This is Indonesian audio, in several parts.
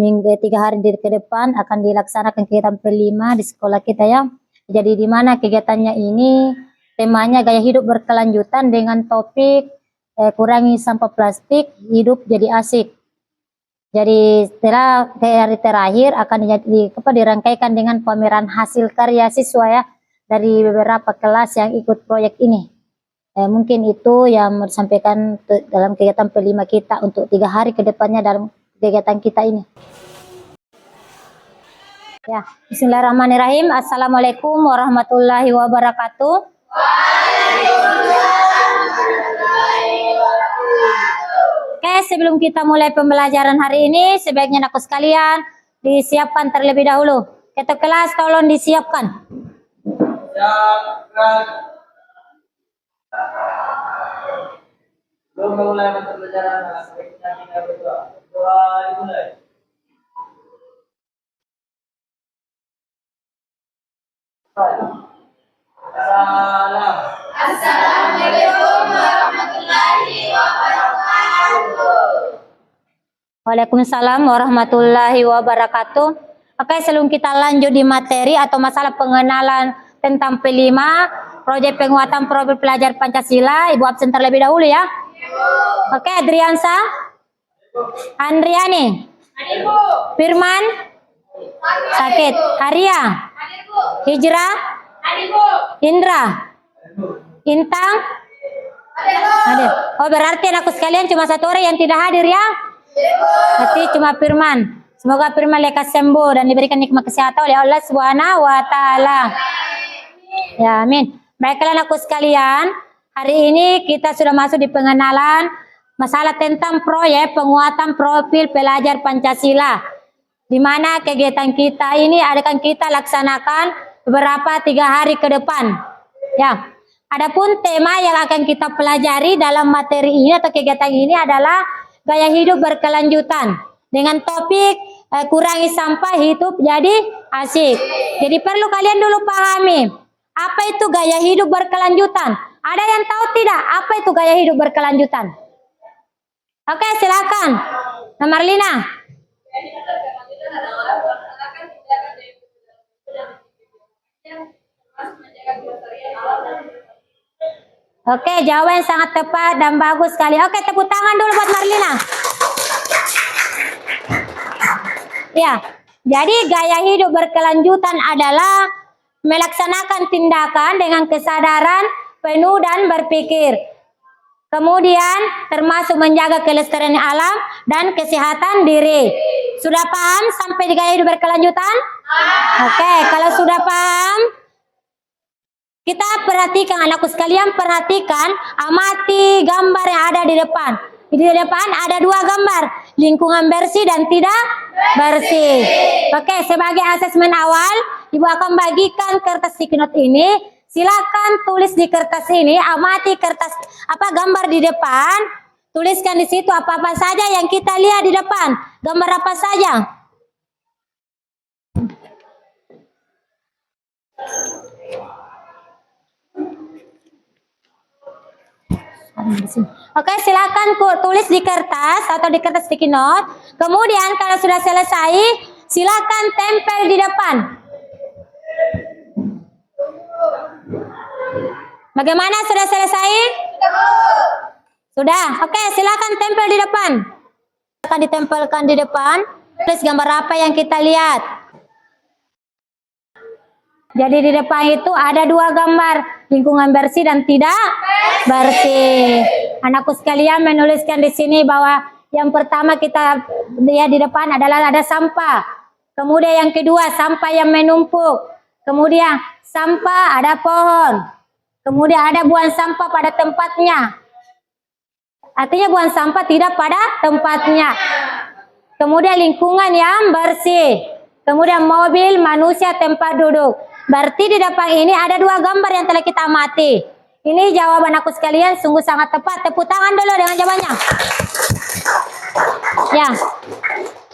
seminggu 3 hari ke depan akan dilaksanakan kegiatan kelima di sekolah kita ya. Jadi di mana kegiatannya ini temanya gaya hidup berkelanjutan dengan topik kurangi sampah plastik, hidup jadi asik. Jadi setelah hari terakhir akan dirangkaikan dengan pameran hasil karya siswa ya dari beberapa kelas yang ikut proyek ini. Mungkin itu yang mau disampaikan dalam kegiatan kelima kita untuk 3 hari ke depannya dalam kegiatan kita ini. Ya, bismillahirrahmanirrahim. Assalamualaikum warahmatullahi wabarakatuh. Oke, sebelum kita mulai pembelajaran hari ini, sebaiknya anakku sekalian disiapkan terlebih dahulu. Ketua kelas tolong disiapkan. Belum mulai mata pelajaran, sebaiknya kita berdoa. Doa dimulai. Salam. Assalamualaikum warahmatullahi wabarakatuh. Waalaikumsalam warahmatullahi wabarakatuh. Oke, sebelum kita lanjut di materi atau masalah pengenalan tentang P5, proyek penguatan profil pelajar Pancasila, Ibu absen terlebih dahulu ya. Oke, Adriansa, Andriani, Firman, sakit, Haria, Hijrah, Indra, Intang, hadir. Oh, berarti anakku sekalian cuma satu orang yang tidak hadir ya. Berarti cuma Firman. Semoga Firman lekas sembuh dan diberikan nikmat kesehatan oleh Allah Subhanahu wa taala. Ya, amin. Baiklah anakku sekalian, hari ini kita sudah masuk di pengenalan masalah tentang proyek penguatan profil pelajar Pancasila. Di mana kegiatan kita ini akan kita laksanakan beberapa 3 hari ke depan. Ya. Adapun tema yang akan kita pelajari dalam materi ini atau kegiatan ini adalah gaya hidup berkelanjutan dengan topik kurangi sampah, hidup jadi asik. Jadi perlu kalian dulu pahami apa itu gaya hidup berkelanjutan. Ada yang tahu tidak apa itu gaya hidup berkelanjutan? Oke, silakan. Marlina. Oke, jawaban yang sangat tepat dan bagus sekali. Oke, tepuk tangan dulu buat Marlina. Ya, jadi gaya hidup berkelanjutan adalah melaksanakan tindakan dengan kesadaran penuh dan berpikir. Kemudian termasuk menjaga kelestarian alam dan kesehatan diri. Sudah paham sampai di gaya hidup berkelanjutan? Oke, kalau sudah paham, kita perhatikan anakku sekalian, perhatikan, amati gambar yang ada di depan. Di depan ada 2 gambar, lingkungan bersih dan tidak bersih. Oke, sebagai asesmen awal, Ibu akan bagikan kertas sticky note ini. Silakan tulis di kertas ini, amati kertas gambar di depan, tuliskan di situ apa-apa saja yang kita lihat di depan. Gambar apa saja? Oke, silakan tulis di kertas atau di kertas sticky note. Kemudian kalau sudah selesai, silakan tempel di depan. Bagaimana, sudah selesai? Sudah. Oke, silakan tempel di depan. Akan ditempelkan di depan. Tulis gambar apa yang kita lihat. Jadi di depan itu ada 2 gambar, lingkungan bersih dan tidak bersih. Anakku sekalian menuliskan di sini bahwa yang pertama kita lihat di depan adalah ada sampah. Kemudian yang kedua sampah yang menumpuk. Kemudian sampah ada pohon. Kemudian ada buang sampah pada tempatnya. Artinya buang sampah tidak pada tempatnya. Kemudian lingkungan yang bersih. Kemudian mobil, manusia, tempat duduk. Berarti di depan ini ada 2 gambar yang telah kita amati. Ini jawaban aku sekalian sungguh sangat tepat. Tepuk tangan dulu dengan jawabannya. Ya.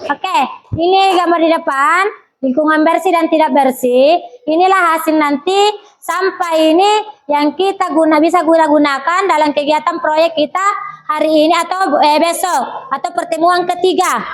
Oke, ini gambar di depan. Lingkungan bersih dan tidak bersih. Inilah hasil nanti sampah ini yang kita bisa gunakan dalam kegiatan proyek kita hari ini atau besok atau pertemuan ketiga.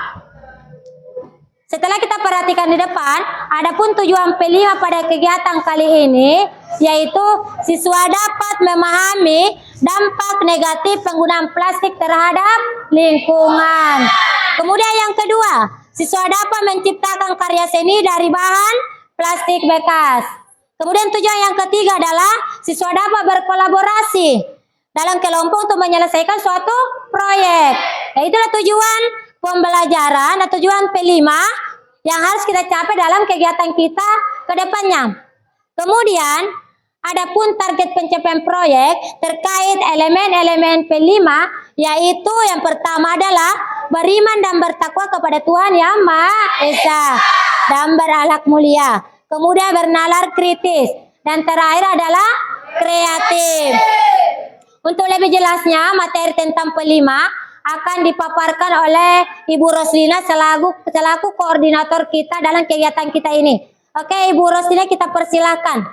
Setelah kita perhatikan di depan, adapun tujuan P5 pada kegiatan kali ini yaitu siswa dapat memahami dampak negatif penggunaan plastik terhadap lingkungan. Kemudian yang kedua, siswa dapat menciptakan karya seni dari bahan plastik bekas. Kemudian tujuan yang ketiga adalah siswa dapat berkolaborasi dalam kelompok untuk menyelesaikan suatu proyek. Nah, itulah tujuan pembelajaran atau tujuan P5 yang harus kita capai dalam kegiatan kita ke depannya. Kemudian, adapun target pencapaian proyek terkait elemen-elemen P5 yaitu yang pertama adalah beriman dan bertakwa kepada Tuhan Yang Maha Esa dan berakhlak mulia. Kemudian bernalar kritis dan terakhir adalah kreatif. Untuk lebih jelasnya materi tentang P5 akan dipaparkan oleh Ibu Roslina selaku koordinator kita dalam kegiatan kita ini. Oke, Ibu Roslina, kita persilakan.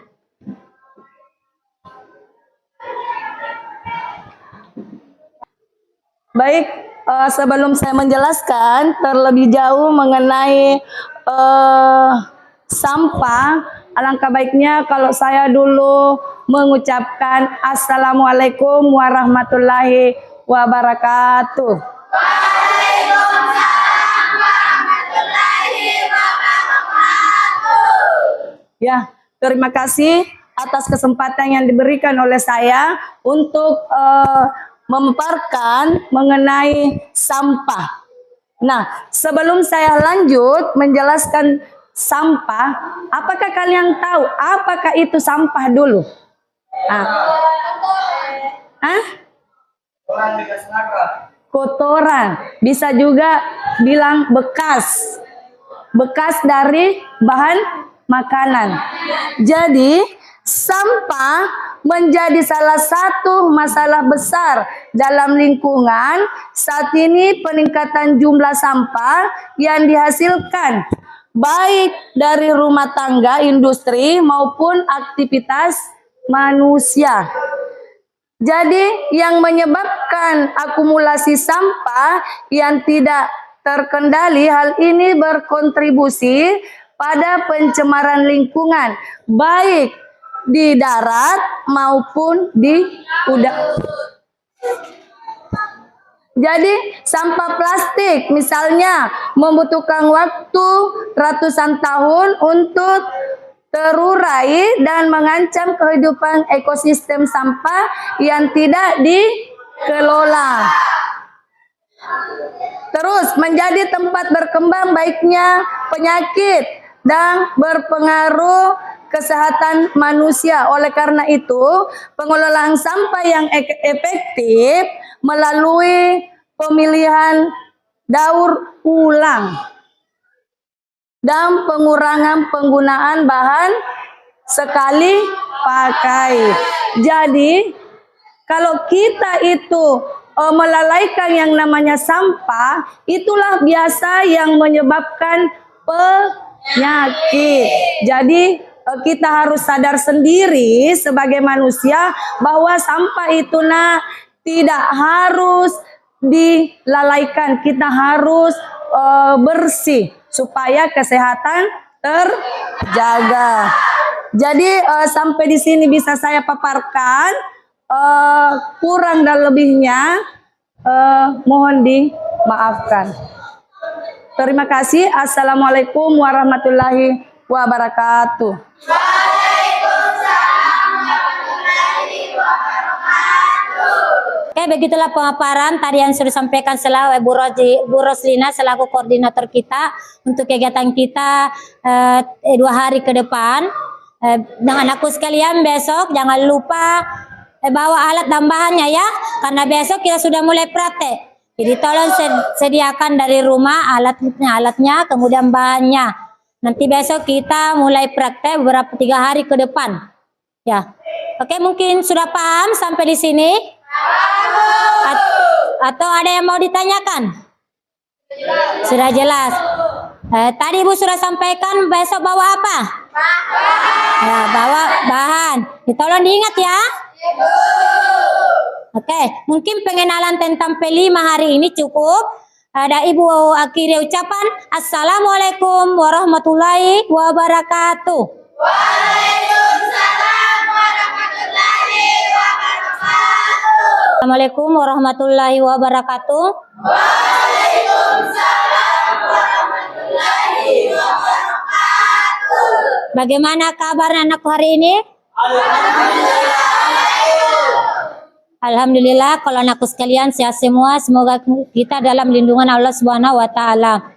Baik, sebelum saya menjelaskan terlebih jauh mengenai sampah, alangkah baiknya kalau saya dulu mengucapkan Assalamualaikum warahmatullahi wabarakatuh. Waalaikumsalam warahmatullahi wabarakatuh. Ya, terima kasih atas kesempatan yang diberikan oleh saya untuk memaparkan mengenai sampah. Nah, sebelum saya lanjut menjelaskan sampah, apakah kalian tahu apakah itu sampah dulu? Orang bekas nakal. Kotoran, bisa juga bilang bekas. Bekas dari bahan makanan. Jadi, sampah menjadi salah satu masalah besar dalam lingkungan. Saat ini peningkatan jumlah sampah yang dihasilkan baik dari rumah tangga, industri maupun aktivitas manusia. Jadi yang menyebabkan akumulasi sampah yang tidak terkendali, hal ini berkontribusi pada pencemaran lingkungan baik di darat maupun di udara. Jadi sampah plastik misalnya membutuhkan waktu ratusan tahun untuk terurai dan mengancam kehidupan ekosistem sampah yang tidak dikelola. Terus menjadi tempat berkembang baiknya penyakit dan berpengaruh kesehatan manusia. Oleh karena itu, pengelolaan sampah yang efektif melalui pemilihan daur ulang dan pengurangan penggunaan bahan sekali pakai. Jadi, kalau kita itu melalaikan yang namanya sampah, itulah biasa yang menyebabkan penyakit. Jadi, kita harus sadar sendiri sebagai manusia bahwa sampah itu tidak harus dilalaikan. Kita harus bersih supaya kesehatan terjaga. Jadi sampai di sini bisa saya paparkan, kurang dan lebihnya mohon dimaafkan. Terima kasih. Assalamualaikum warahmatullahi wabarakatuh. Waalaikumsalam warahmatullahi wabarakatuh. Oke, begitulah pemaparan tadi yang sudah disampaikan selalu Bu Roslina selaku koordinator kita untuk kegiatan kita 2 hari ke depan. Dengan aku sekalian besok jangan lupa bawa alat dan bahannya ya, karena besok kita sudah mulai praktek. Jadi tolong sediakan dari rumah alatnya, kemudian bahannya. Nanti besok kita mulai praktek beberapa 3 hari ke depan. Ya, oke, mungkin sudah paham sampai di sini? Atau ada yang mau ditanyakan? Sudah jelas. Tadi Ibu sudah sampaikan besok bawa apa? Ya, bawa bahan. Tolong diingat ya. Oke, mungkin pengenalan tentang P5 hari ini cukup. Ada Ibu akhiri ucapan. Assalamualaikum warahmatullahi wabarakatuh. Waalaikumsalam warahmatullahi wabarakatuh. Assalamualaikum warahmatullahi wabarakatuh. Waalaikumsalam warahmatullahi wabarakatuh. Bagaimana kabar anakku hari ini? Alhamdulillah, kalau anakku sekalian sehat semua, semoga kita dalam lindungan Allah Subhanahu wa taala.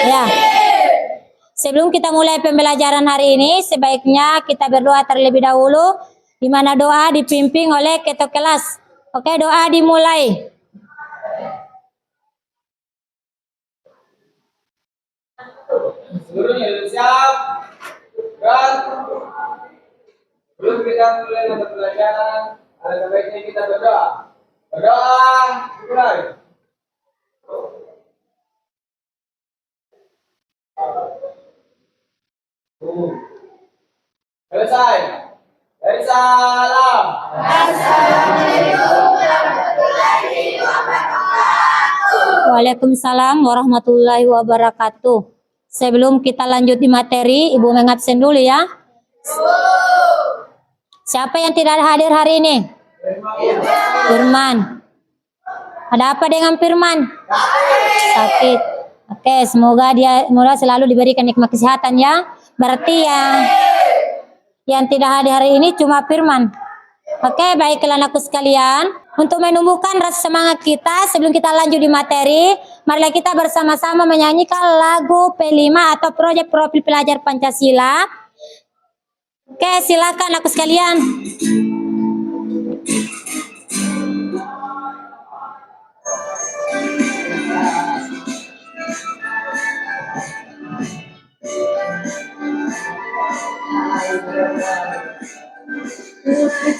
Ya. Sebelum kita mulai pembelajaran hari ini, sebaiknya kita berdoa terlebih dahulu, di mana doa dipimpin oleh ketua kelas. Oke, doa dimulai. Seluruhnya sudah siap. Dan sebelum kita mulai mata pelajaran, ada baiknya kita berdoa. Berdoa, mulai. Selesai. Dari salam. Waalaikumsalam warahmatullahi wabarakatuh. Sebelum kita lanjut di materi, Ibu mengabsen dulu ya. Siapa yang tidak hadir hari ini? Firman. Ada apa dengan Firman? Sakit. Oke, semoga dia selalu diberikan nikmat kesehatan ya. Berarti yang tidak hadir hari ini cuma Firman. Oke, baiklah anakku sekalian. Untuk menumbuhkan rasa semangat kita sebelum kita lanjut di materi, marilah kita bersama-sama menyanyikan lagu P5 atau proyek profil pelajar Pancasila. Oke, silakan anakku sekalian.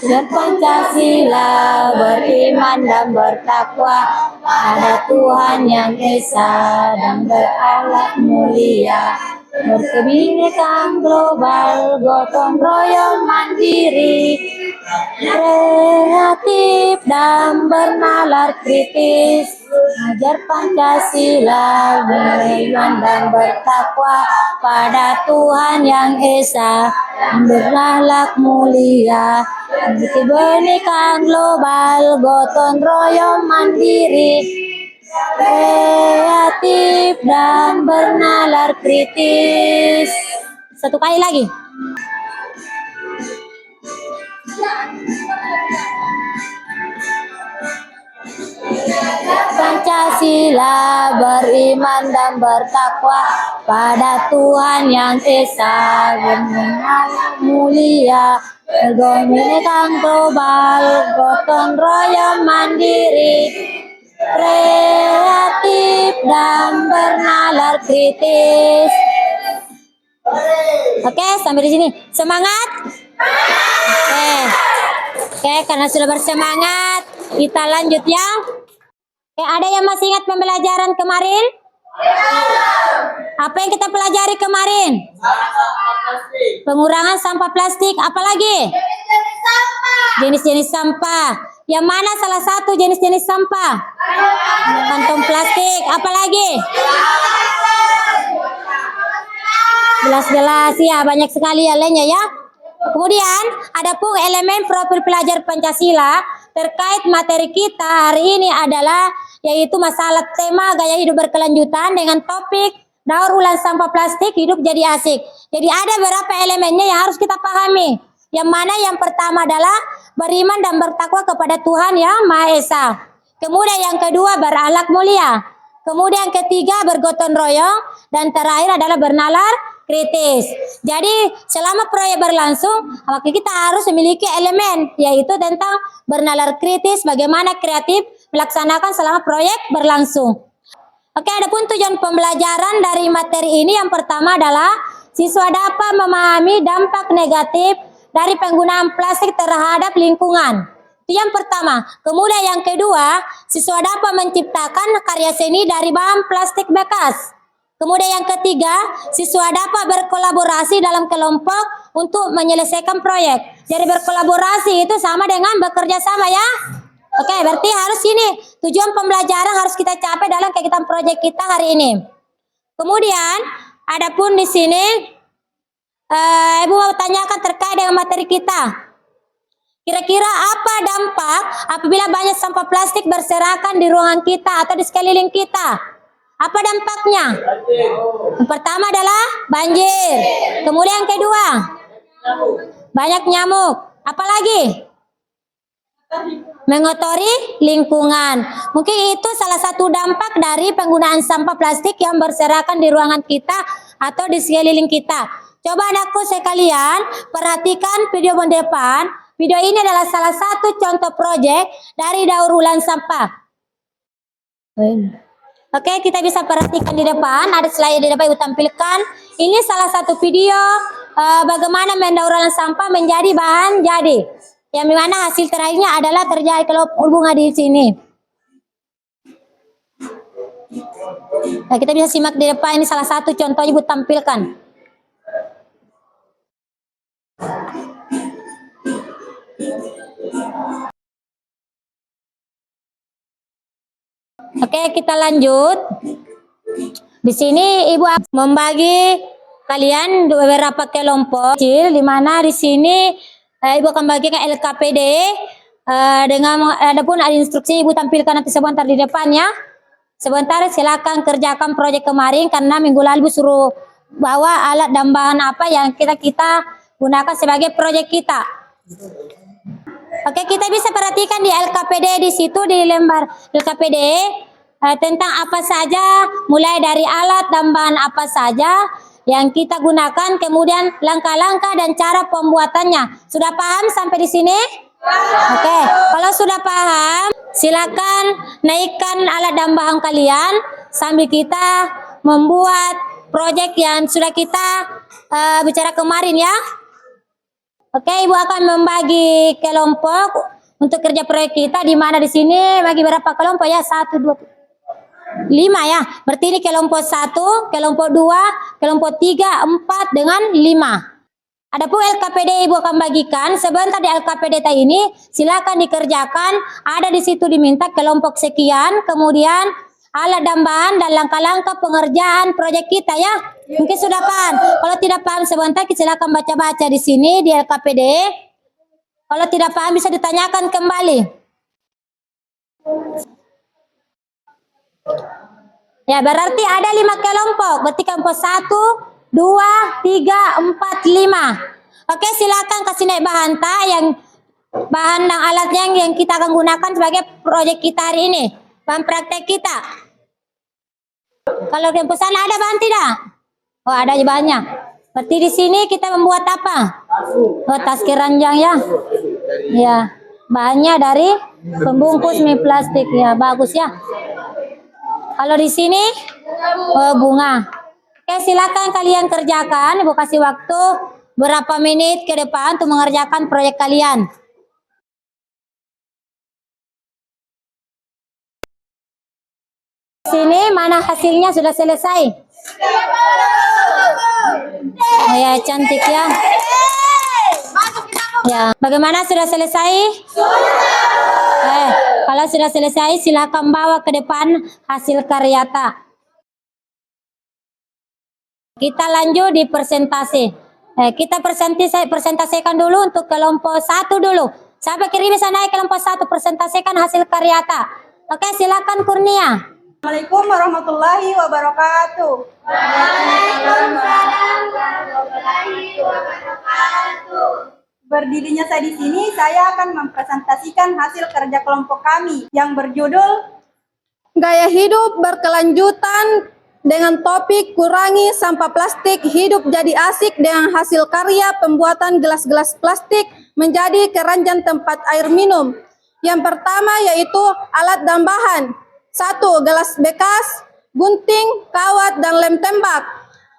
Pancasila, beriman dan bertakwa pada Tuhan yang Esa dan berakhlak mulia, berkebinekaan global, gotong royong mandiri, kreatif dan bernalar kritis, ajar Pancasila, beriman dan bertakwa pada Tuhan yang Esa dan berakhlak mulia, kebinekaan global, gotong royong mandiri, kreatif dan bernalar kritis. Satu kali lagi. Pancasila, beriman dan bertakwa pada Tuhan yang Esa dan berakhlak mulia, kebinekaan global, gotong royong mandiri, kreatif dan bernalar kritis. Oke, sampai di sini. Semangat. Oke, karena sudah bersemangat, kita lanjut ya. Ada yang masih ingat pembelajaran kemarin? Apa yang kita pelajari kemarin? Pengurangan sampah plastik. Apa lagi? Jenis-jenis sampah. Yang mana salah satu jenis-jenis sampah? Kantong plastik. Apa lagi? Gelas-gelas. Ya, banyak sekali yang lainnya ya. Kemudian ada pun elemen profil pelajar Pancasila terkait materi kita hari ini adalah yaitu masalah tema gaya hidup berkelanjutan dengan topik daur ulang sampah plastik hidup jadi asik. Jadi ada beberapa elemennya yang harus kita pahami. Yang mana yang pertama adalah beriman dan bertakwa kepada Tuhan Yang Maha Esa. Kemudian yang kedua berakhlak mulia. Kemudian ketiga bergotong royong dan terakhir adalah bernalar kritis. Jadi selama proyek berlangsung, maka kita harus memiliki elemen yaitu tentang bernalar kritis, bagaimana kreatif melaksanakan selama proyek berlangsung. Oke, adapun tujuan pembelajaran dari materi ini yang pertama adalah siswa dapat memahami dampak negatif dari penggunaan plastik terhadap lingkungan. Itu yang pertama. Kemudian yang kedua, siswa dapat menciptakan karya seni dari bahan plastik bekas. Kemudian yang ketiga, siswa dapat berkolaborasi dalam kelompok untuk menyelesaikan proyek. Jadi berkolaborasi itu sama dengan bekerja sama ya. Oke, berarti harus ini tujuan pembelajaran harus kita capai dalam kegiatan proyek kita hari ini. Kemudian, adapun di sini Ibu mau tanyakan terkait dengan materi kita. Kira-kira apa dampak apabila banyak sampah plastik berserakan di ruangan kita atau di sekeliling kita? Apa dampaknya? Yang pertama adalah banjir. Kemudian yang kedua, banyak nyamuk. Apalagi? Mengotori lingkungan. Mungkin itu salah satu dampak dari penggunaan sampah plastik yang berserakan di ruangan kita atau di sekeliling kita. Coba anakku sekalian perhatikan video di depan. Video ini adalah salah satu contoh proyek dari daur ulang sampah. Oke, kita bisa perhatikan di depan. Ada slide di depan Ibu tampilkan. Ini salah satu video bagaimana mendaur ulang sampah menjadi bahan jadi. Yang dimana hasil terakhirnya adalah terjadi kalau bunga di sini. Nah, kita bisa simak di depan, ini salah satu contohnya Ibu tampilkan. Oke, kita lanjut. Di sini Ibu membagi kalian beberapa kelompok kecil, di mana di sini Ibu akan bagikan LKPD dengan adapun ada instruksi Ibu tampilkan nanti sebentar di depan ya. Sebentar silakan kerjakan proyek kemarin karena minggu lalu suruh bawa alat dan bahan apa yang kita gunakan sebagai proyek kita. Oke, kita bisa perhatikan di LKPD di situ di lembar LKPD tentang apa saja, mulai dari alat dan bahan apa saja yang kita gunakan, kemudian langkah-langkah dan cara pembuatannya. Sudah paham sampai di sini? Oke, kalau sudah paham, silakan naikkan alat dan bahan kalian sambil kita membuat proyek yang sudah kita bicara kemarin ya. Oke, Ibu akan membagi kelompok untuk kerja proyek kita, di mana di sini bagi berapa kelompok ya? 1, 2, 5 ya. Berarti ini kelompok 1, kelompok 2, kelompok 3, 4 dengan 5. Adapun LKPD Ibu akan bagikan sebentar di LKPD ini silakan dikerjakan. Ada di situ diminta kelompok sekian, kemudian alat dan bahan dan langkah-langkah pengerjaan proyek kita ya. Mungkin sudah paham. Kalau tidak paham sebentar silakan baca-baca di sini di LKPD. Kalau tidak paham bisa ditanyakan kembali. Ya, berarti ada 5 kelompok. Berarti kelompok 1, 2, 3, 4, 5. Oke, silakan kasih naik bahan yang bahan dan alatnya yang kita akan gunakan sebagai proyek kita hari ini. Bahan praktek kita. Kalau kelompok sana ada bahan tidak? Oh, ada bahannya. Berarti di sini kita membuat apa? Oh, tas keranjang ya. Ya, bahannya dari pembungkus mie plastik ya, bagus ya. Kalau di sini bunga. Oke, silakan kalian kerjakan. Ibu kasih waktu berapa menit ke depan untuk mengerjakan proyek kalian. Sini mana hasilnya sudah selesai? Oh ya, cantik ya. Ya, bagaimana sudah selesai? Kalau sudah selesai silakan bawa ke depan hasil karya tak. Kita lanjut di presentasi. Kita presentasikan dulu untuk kelompok 1 dulu. Sampai kiri bisa naik kelompok 1 presentasikan hasil karya tak. Oke, silakan Kurnia. Assalamualaikum warahmatullahi wabarakatuh. Waalaikumsalam warahmatullahi wabarakatuh. Berdirinya saya di sini, saya akan mempresentasikan hasil kerja kelompok kami yang berjudul Gaya Hidup Berkelanjutan dengan topik Kurangi Sampah Plastik, Hidup Jadi Asik dengan hasil karya pembuatan gelas-gelas plastik menjadi keranjang tempat air minum. Yang pertama yaitu alat dan bahan. 1. Gelas bekas, gunting, kawat, dan lem tembak.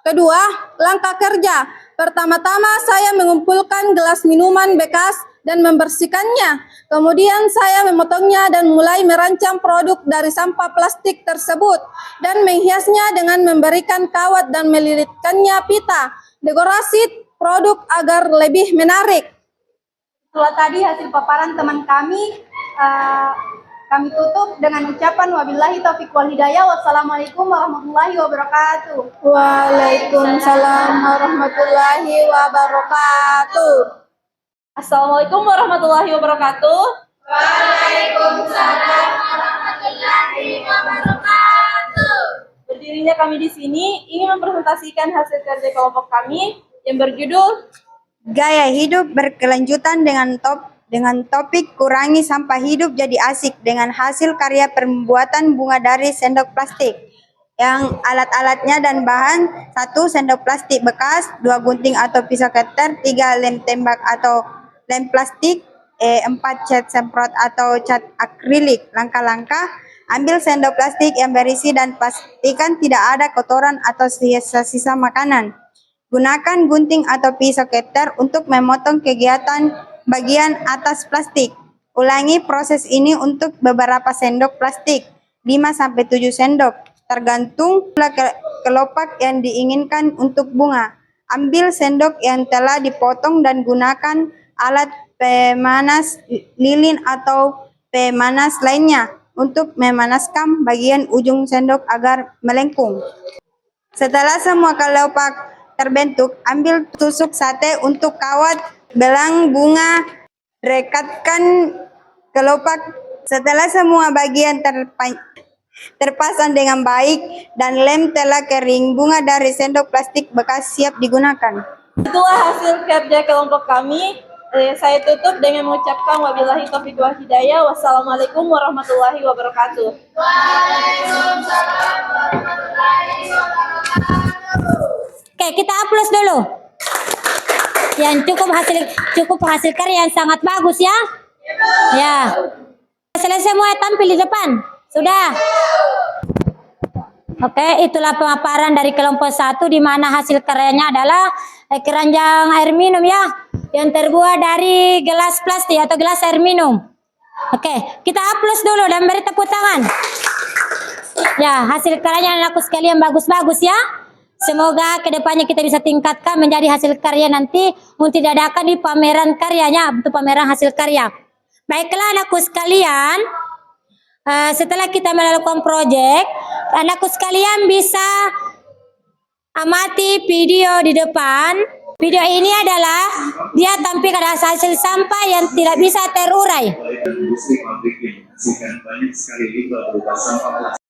Kedua, langkah kerja. Pertama-tama saya mengumpulkan gelas minuman bekas dan membersihkannya. Kemudian saya memotongnya dan mulai merancang produk dari sampah plastik tersebut dan menghiasnya dengan memberikan kawat dan melilitkannya pita. Dekorasi produk agar lebih menarik. Setelah tadi hasil paparan teman kami, kami tutup dengan ucapan wabillahi taufiq wal hidayah. Wassalamualaikum warahmatullahi wabarakatuh. Waalaikumsalam warahmatullahi wabarakatuh. Assalamualaikum warahmatullahi wabarakatuh. Waalaikumsalam warahmatullahi wabarakatuh. Berdirinya kami di sini ingin mempresentasikan hasil kerja kelompok kami yang berjudul Gaya hidup berkelanjutan dengan topik kurangi sampah hidup jadi asik dengan hasil karya pembuatan bunga dari sendok plastik. Yang alat-alatnya dan bahan: 1 sendok plastik bekas, 2 gunting atau pisau cutter, 3 lem tembak atau lem plastik, 4 cat semprot atau cat akrilik. Langkah-langkah: ambil sendok plastik yang berisi dan pastikan tidak ada kotoran atau sisa-sisa makanan. Gunakan gunting atau pisau cutter untuk memotong kegiatan bagian atas plastik. Ulangi proses ini untuk beberapa sendok plastik, 5-7 sendok, tergantung kelopak yang diinginkan untuk bunga. Ambil sendok yang telah dipotong dan gunakan alat pemanas lilin atau pemanas lainnya untuk memanaskan bagian ujung sendok agar melengkung. Setelah semua kelopak terbentuk, ambil tusuk sate untuk kawat belang bunga, rekatkan kelopak. Setelah semua bagian terpasang dengan baik dan lem telah kering, bunga dari sendok plastik bekas siap digunakan. itulah hasil kerja kelompok kami. Saya tutup dengan mengucapkan wabillahi taufiq wal hidayah. Wassalamualaikum warahmatullahi wabarakatuh. Waalaikumsalam warahmatullahi wabarakatuh. Oke, kita aplaus dulu. Yang cukup hasil karya yang sangat bagus ya. Ya. Selesai semua tampil di depan. Sudah. Oke, itulah pemaparan dari kelompok 1 di mana hasil karyanya adalah keranjang air minum ya, yang terbuat dari gelas plastik atau gelas air minum. Oke, kita aplaus dulu dan beri tepuk tangan. Ya, hasil karyanya anakku sekalian bagus-bagus ya. Semoga kedepannya kita bisa tingkatkan menjadi hasil karya nanti untuk diadakan di pameran karyanya, untuk pameran hasil karya. Baiklah anakku sekalian, setelah kita melakukan proyek, anakku sekalian bisa amati video di depan. Video ini adalah dia tampilkan hasil sampah yang tidak bisa terurai. Industri pabrik yang menghasilkan banyak sekali limbah berupa sampah plastik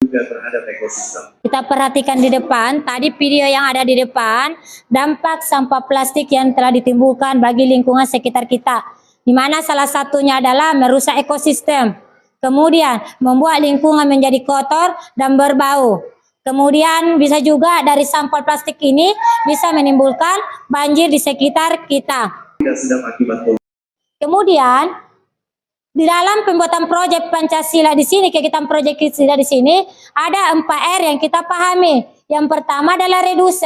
juga terhadap ekosistem. Kita perhatikan di depan, tadi video yang ada di depan, dampak sampah plastik yang telah ditimbulkan bagi lingkungan sekitar kita. Di mana salah satunya adalah merusak ekosistem. Kemudian membuat lingkungan menjadi kotor dan berbau. Kemudian bisa juga dari sampah plastik ini bisa menimbulkan banjir di sekitar kita. Tidak sedap akibat polusi. Kemudian di dalam pembuatan proyek Pancasila di sini, kegiatan proyek Pancasila di sini ada 4R yang kita pahami. Yang pertama adalah reduce.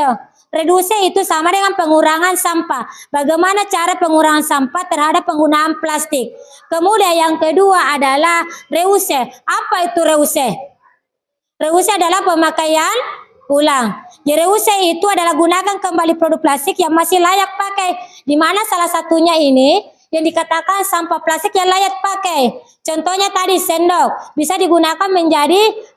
Reduce itu sama dengan pengurangan sampah. Bagaimana cara pengurangan sampah terhadap penggunaan plastik. Kemudian yang kedua adalah reuse. Apa itu reuse? Reuse adalah pemakaian ulang. Jadi reuse itu adalah gunakan kembali produk plastik yang masih layak pakai. Di mana salah satunya ini yang dikatakan sampah plastik yang layak pakai. Contohnya tadi sendok bisa digunakan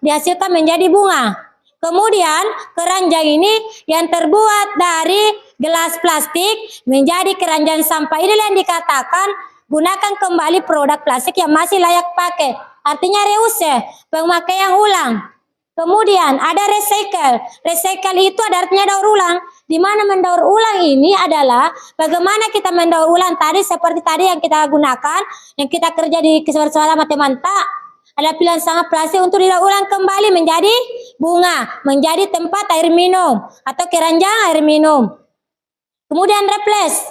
dihasilkan menjadi bunga. Kemudian keranjang ini yang terbuat dari gelas plastik menjadi keranjang sampah. Inilah yang dikatakan gunakan kembali produk plastik yang masih layak pakai. Artinya reuse, pemakaian ulang. Kemudian ada recycle. Recycle itu ada artinya daur ulang. Di mana mendaur ulang ini adalah bagaimana kita mendaur ulang tadi seperti tadi yang kita gunakan, yang kita kerja di bersama teman-teman, ada pilihan sangat plastik untuk didaur ulang kembali menjadi bunga, menjadi tempat air minum atau keranjang air minum. Kemudian replace,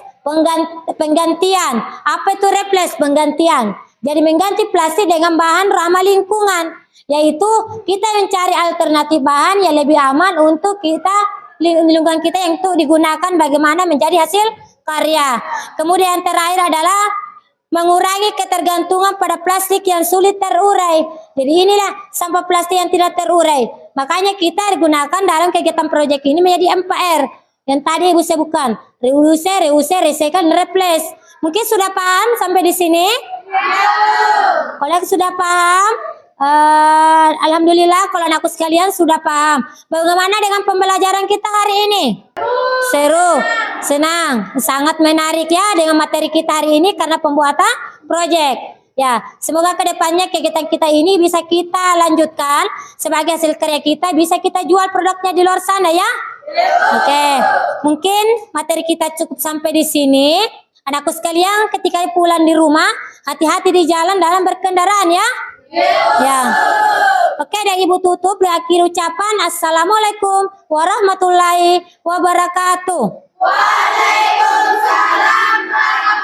penggantian. Apa itu replace? Penggantian. Jadi mengganti plastik dengan bahan ramah lingkungan, yaitu kita mencari alternatif bahan yang lebih aman untuk lingkungan kita yang itu digunakan bagaimana menjadi hasil karya. Kemudian terakhir adalah mengurangi ketergantungan pada plastik yang sulit terurai. Jadi inilah sampah plastik yang tidak terurai. Makanya kita digunakan dalam kegiatan proyek ini menjadi 4R. Yang tadi Ibu sebutkan, reuse, recycle, dan replace. Mungkin sudah paham sampai di sini? Kalau yang sudah paham, alhamdulillah kalau anakku sekalian sudah paham. Bagaimana dengan pembelajaran kita hari ini? Seru, senang, sangat menarik ya dengan materi kita hari ini karena pembuatan proyek. Ya, semoga kedepannya kegiatan kita ini bisa kita lanjutkan sebagai hasil karya kita, bisa kita jual produknya di luar sana ya. Oke, mungkin materi kita cukup sampai di sini. Anakku sekalian, ketika pulang di rumah, hati-hati di jalan dalam berkendaraan ya. Ya. Oke, dan Ibu tutup berakhir ucapan Assalamualaikum warahmatullahi wabarakatuh. Waalaikumsalam warahmatullahi